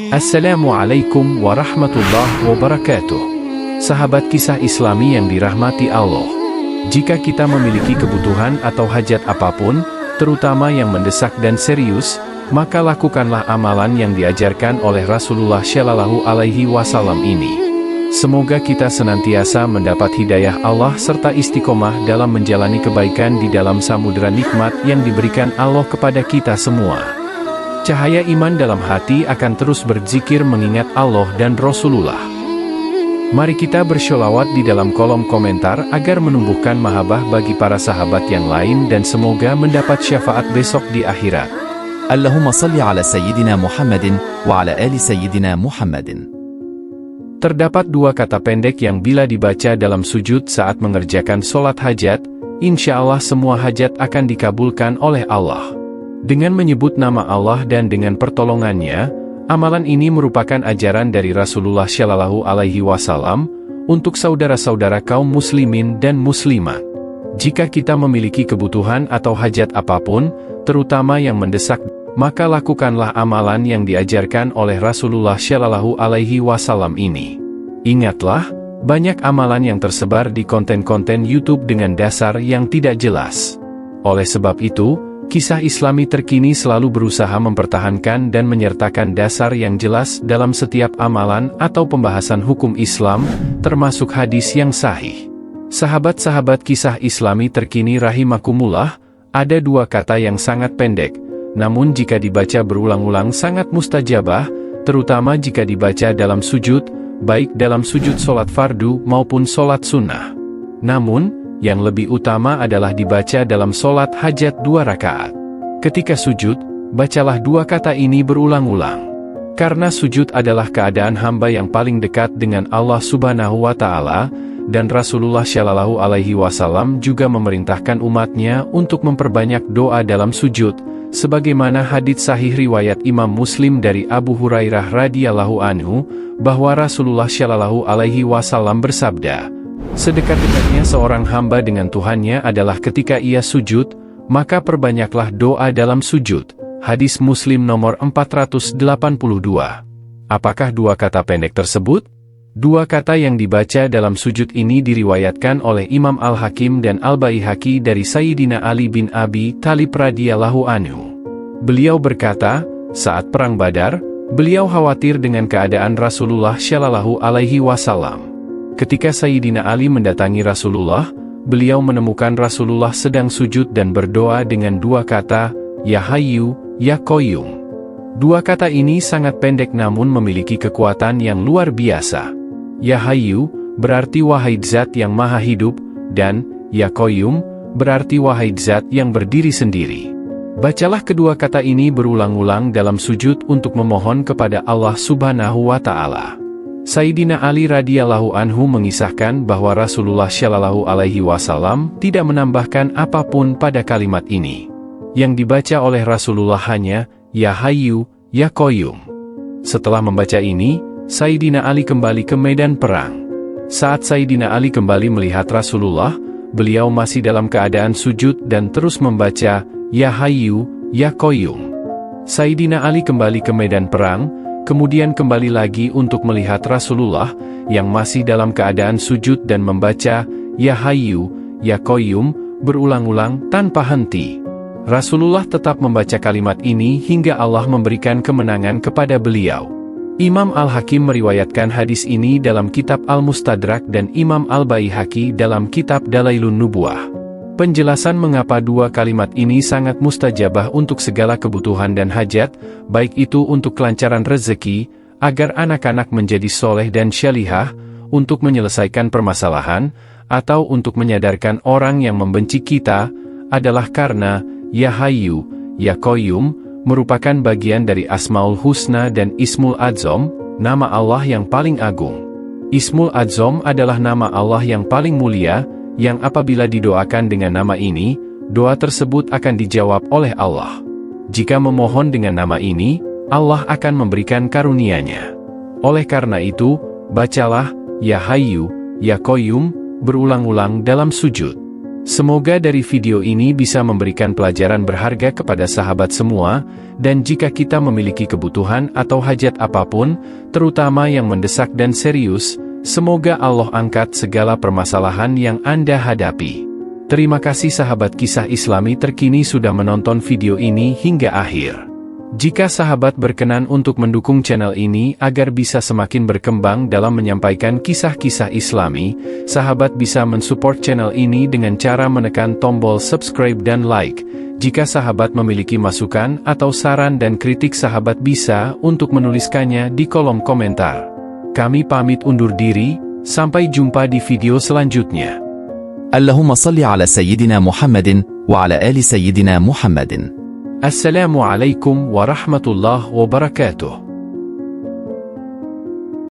Assalamualaikum warahmatullahi wabarakatuh. Sahabat kisah Islami yang dirahmati Allah. Jika kita memiliki kebutuhan atau hajat apapun, terutama yang mendesak dan serius, maka lakukanlah amalan yang diajarkan oleh Rasulullah Shallallahu Alaihi Wasallam ini. Semoga kita senantiasa mendapat hidayah Allah serta istiqomah dalam menjalani kebaikan di dalam samudera nikmat yang diberikan Allah kepada kita semua. Cahaya iman dalam hati akan terus berzikir mengingat Allah dan Rasulullah. Mari kita bersholawat di dalam kolom komentar agar menumbuhkan mahabbah bagi para sahabat yang lain dan semoga mendapat syafaat besok di akhirat. Allahumma salli ala Sayyidina Muhammadin wa ala ali Sayyidina Muhammadin. Terdapat dua kata pendek yang bila dibaca dalam sujud saat mengerjakan sholat hajat, insya Allah semua hajat akan dikabulkan oleh Allah. Dengan menyebut nama Allah dan dengan pertolongannya, amalan ini merupakan ajaran dari Rasulullah Shallallahu Alaihi Wasallam untuk saudara-saudara kaum muslimin dan muslimat. Jika kita memiliki kebutuhan atau hajat apapun, terutama yang mendesak, maka lakukanlah amalan yang diajarkan oleh Rasulullah Shallallahu Alaihi Wasallam ini. Ingatlah, banyak amalan yang tersebar di konten-konten YouTube dengan dasar yang tidak jelas. Oleh sebab itu, kisah Islami terkini selalu berusaha mempertahankan dan menyertakan dasar yang jelas dalam setiap amalan atau pembahasan hukum Islam, termasuk hadis yang sahih. Sahabat-sahabat kisah Islami terkini rahimakumullah, ada dua kata yang sangat pendek, namun jika dibaca berulang-ulang sangat mustajabah, terutama jika dibaca dalam sujud, baik dalam sujud sholat fardu maupun sholat sunnah. Namun, yang lebih utama adalah dibaca dalam sholat hajat 2 rakaat. Ketika sujud, bacalah dua kata ini berulang-ulang. Karena sujud adalah keadaan hamba yang paling dekat dengan Allah Subhanahu wa Ta'ala, dan Rasulullah Shallallahu Alaihi Wasallam juga memerintahkan umatnya untuk memperbanyak doa dalam sujud, sebagaimana hadits sahih riwayat Imam Muslim dari Abu Hurairah radhiyallahu anhu, bahwa Rasulullah Shallallahu Alaihi Wasallam bersabda, "Sedekat-dekatnya seorang hamba dengan Tuhannya adalah ketika ia sujud, maka perbanyaklah doa dalam sujud." Hadis Muslim nomor 482. Apakah dua kata pendek tersebut? Dua kata yang dibaca dalam sujud ini diriwayatkan oleh Imam Al-Hakim dan Al-Baihaqi dari Sayyidina Ali bin Abi Thalib radhiyallahu anhu. Beliau berkata, saat perang Badar, beliau khawatir dengan keadaan Rasulullah Shallallahu Alaihi Wasallam. Ketika Sayyidina Ali mendatangi Rasulullah, beliau menemukan Rasulullah sedang sujud dan berdoa dengan dua kata, "Ya Hayyu, Ya Qayyum." Dua kata ini sangat pendek namun memiliki kekuatan yang luar biasa. Ya Hayyu berarti wahai zat yang maha hidup, dan Ya Qayyum berarti wahai zat yang berdiri sendiri. Bacalah kedua kata ini berulang-ulang dalam sujud untuk memohon kepada Allah Subhanahu wa Ta'ala. Sayyidina Ali radhiyallahu anhu mengisahkan bahwa Rasulullah Shallallahu Alaihi Wasallam tidak menambahkan apapun pada kalimat ini. Yang dibaca oleh Rasulullah hanya, Ya Hayyu, Ya Qayyum. Setelah membaca ini, Sayyidina Ali kembali ke medan perang. Saat Sayyidina Ali kembali melihat Rasulullah, beliau masih dalam keadaan sujud dan terus membaca, Ya Hayyu, Ya Qayyum. Sayyidina Ali kembali ke medan perang, kemudian kembali lagi untuk melihat Rasulullah, yang masih dalam keadaan sujud dan membaca, Ya Hayyu, Ya Qayyum, berulang-ulang tanpa henti. Rasulullah tetap membaca kalimat ini hingga Allah memberikan kemenangan kepada beliau. Imam Al-Hakim meriwayatkan hadis ini dalam kitab Al-Mustadrak dan Imam Al-Baihaqi dalam kitab Dalailun Nubuwah. Penjelasan mengapa dua kalimat ini sangat mustajabah untuk segala kebutuhan dan hajat, baik itu untuk kelancaran rezeki, agar anak-anak menjadi soleh dan syalihah, untuk menyelesaikan permasalahan, atau untuk menyadarkan orang yang membenci kita, adalah karena Ya Hayyu, Ya Qayyum merupakan bagian dari Asmaul Husna dan Ismul Adzam, nama Allah yang paling agung. Ismul Adzam adalah nama Allah yang paling mulia, yang apabila didoakan dengan nama ini, doa tersebut akan dijawab oleh Allah. Jika memohon dengan nama ini, Allah akan memberikan karunia-Nya. Oleh karena itu, bacalah, Ya Hayyu, Ya Qayyum, berulang-ulang dalam sujud. Semoga dari video ini bisa memberikan pelajaran berharga kepada sahabat semua, dan jika kita memiliki kebutuhan atau hajat apapun, terutama yang mendesak dan serius, semoga Allah angkat segala permasalahan yang Anda hadapi. Terima kasih sahabat kisah Islami terkini sudah menonton video ini hingga akhir. Jika sahabat berkenan untuk mendukung channel ini agar bisa semakin berkembang dalam menyampaikan kisah-kisah Islami, sahabat bisa mensupport channel ini dengan cara menekan tombol subscribe dan like. Jika sahabat memiliki masukan atau saran dan kritik, sahabat bisa untuk menuliskannya di kolom komentar. Kami pamit undur diri, sampai jumpa di video selanjutnya. Allahumma salli ala Sayyidina Muhammadin wa ala ali Sayyidina Muhammadin. Assalamualaikum warahmatullahi wabarakatuh.